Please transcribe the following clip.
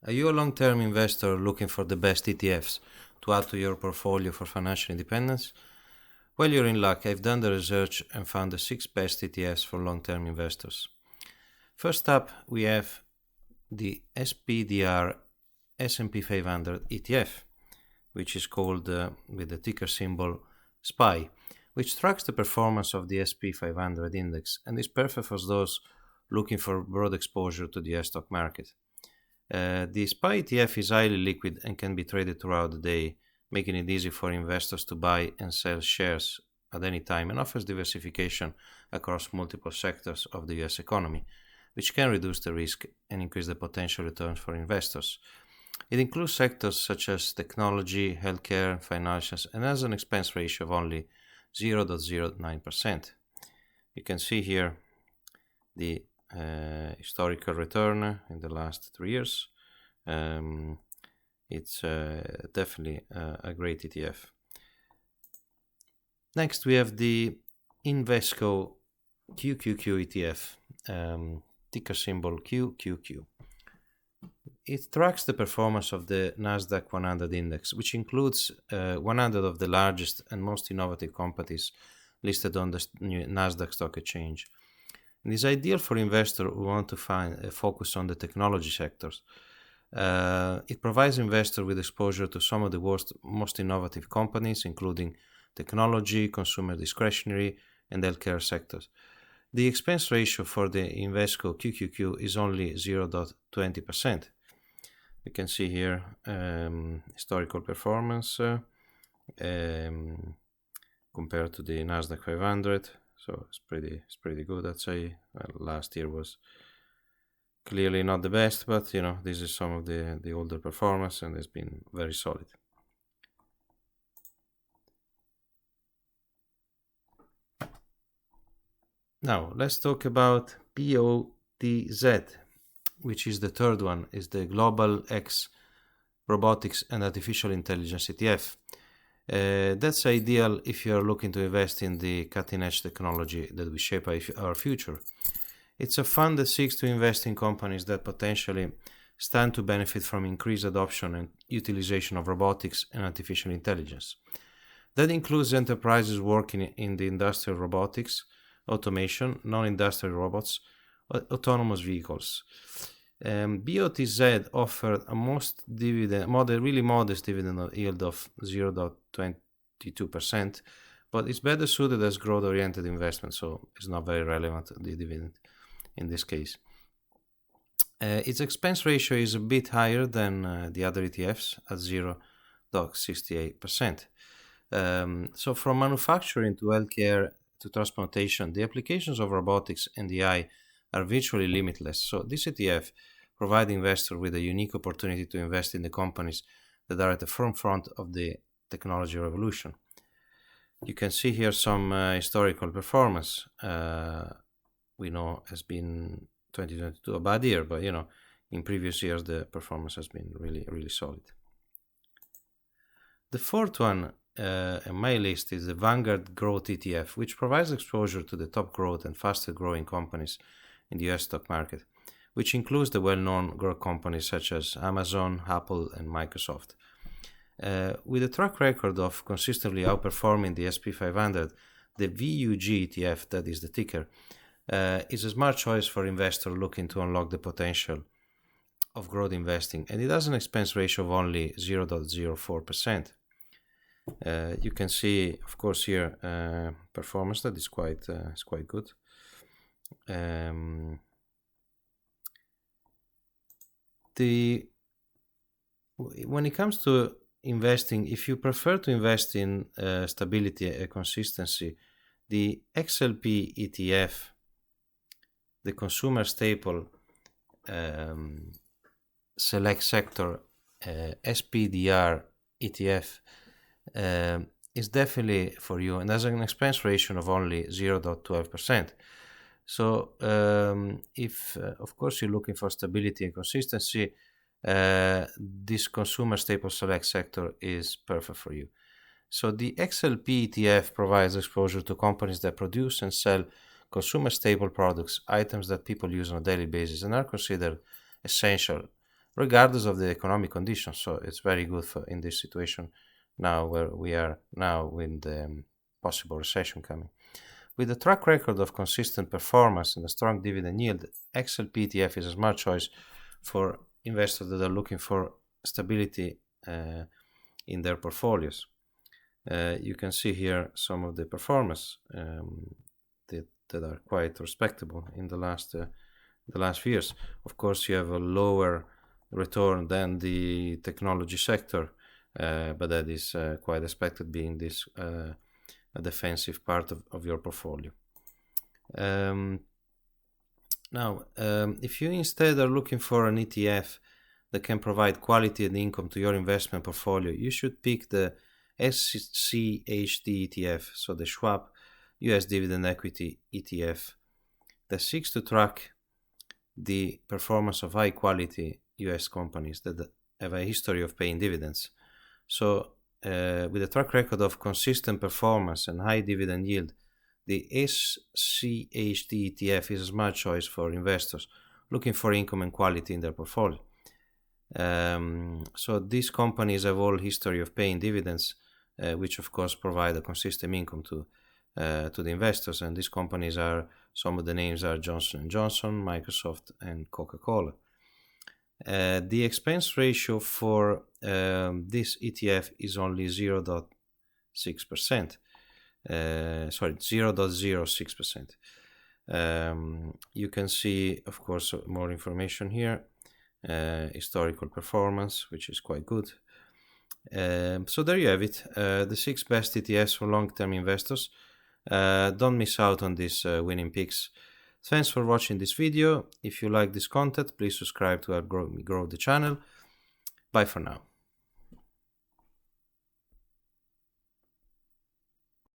Are you a long-term investor looking for the best ETFs to add to your portfolio for financial independence? Well, you're in luck. I've done the research and found the 6 best ETFs for long-term investors. First up, we have the SPDR S&P 500 ETF, which is called with the ticker symbol SPY, which tracks the performance of the SP 500 index and is perfect for those looking for broad exposure to the US stock market. The SPY ETF is highly liquid and can be traded throughout the day, making it easy for investors to buy and sell shares at any time, and offers diversification across multiple sectors of the US economy, which can reduce the risk and increase the potential returns for investors. It includes sectors such as technology, healthcare, financials, and has an expense ratio of only 0.09%. You can see here the historical return in the last 3 years. It's definitely a great ETF. Next, we have the Invesco QQQ ETF, ticker symbol QQQ. It tracks the performance of the Nasdaq 100 index, which includes 100 of the largest and most innovative companies listed on the Nasdaq Stock Exchange. It is ideal for investors who want to find a focus on the technology sectors. It provides investors with exposure to some of the most innovative companies, including technology, consumer discretionary, and healthcare sectors. The expense ratio for the Invesco QQQ is only 0.20%. You can see here historical performance compared to the Nasdaq 500. So it's pretty good, I'd say. Well, last year was clearly not the best, but this is some of the older performance, and it's been very solid. Now let's talk about BOTZ, which is the third one, is the Global X Robotics and Artificial Intelligence ETF. That's ideal if you are looking to invest in the cutting-edge technology that will shape our future. It's a fund that seeks to invest in companies that potentially stand to benefit from increased adoption and utilization of robotics and artificial intelligence. That includes enterprises working in the industrial robotics, automation, non-industrial robots, autonomous vehicles. BOTZ offered a really modest dividend yield of 0.22%, but it's better suited as growth-oriented investment, so it's not very relevant, the dividend in this case. Its expense ratio is a bit higher than the other ETFs at 0.68%. So from manufacturing to healthcare to transportation, the applications of robotics and AI are virtually limitless. So this ETF provides investors with a unique opportunity to invest in the companies that are at the forefront of the technology revolution. You can see here some historical performance. We know has been 2022 a bad year, but in previous years the performance has been really, really solid. The fourth one on my list is the Vanguard Growth ETF, which provides exposure to the top growth and faster growing companies in the US stock market, which includes the well-known growth companies such as Amazon, Apple, and Microsoft. With a track record of consistently outperforming the SP 500, the VUG ETF, that is the ticker, is a smart choice for investors looking to unlock the potential of growth investing, and it has an expense ratio of only 0.04%. You can see, of course, here performance that is quite good. When it comes to investing, if you prefer to invest in stability and consistency, the XLP ETF, the consumer staple select sector SPDR ETF is definitely for you, and has an expense ratio of only 0.12%. So if of course you're looking for stability and consistency, this consumer staple select sector is perfect for you. So the XLP ETF provides exposure to companies that produce and sell consumer staple products, items that people use on a daily basis and are considered essential regardless of the economic conditions. So it's very good for in this situation now where we are now with the possible recession coming. With a track record of consistent performance and a strong dividend yield, XLP ETF is a smart choice for investors that are looking for stability in their portfolios. You can see here some of the performance that are quite respectable in the last few years. Of course, you have a lower return than the technology sector, but that is quite expected, being this a defensive part of your portfolio. If you instead are looking for an ETF that can provide quality and income to your investment portfolio, you should pick the SCHD ETF, so the Schwab US Dividend Equity ETF, that seeks to track the performance of high quality US companies that have a history of paying dividends. So with a track record of consistent performance and high dividend yield, the SCHD ETF is a smart choice for investors looking for income and quality in their portfolio. So these companies have all history of paying dividends, which of course provide a consistent income to the investors. And these companies are, some of the names are Johnson & Johnson, Microsoft, and Coca-Cola. The expense ratio for this ETF is only 0.6%. 0.06%. You can see, of course, more information here. Historical performance, which is quite good. So there you have it, the 6 best ETFs for long-term investors. Don't miss out on these winning picks. Thanks for watching this video. If you like this content, please subscribe to help grow the channel. Bye for now.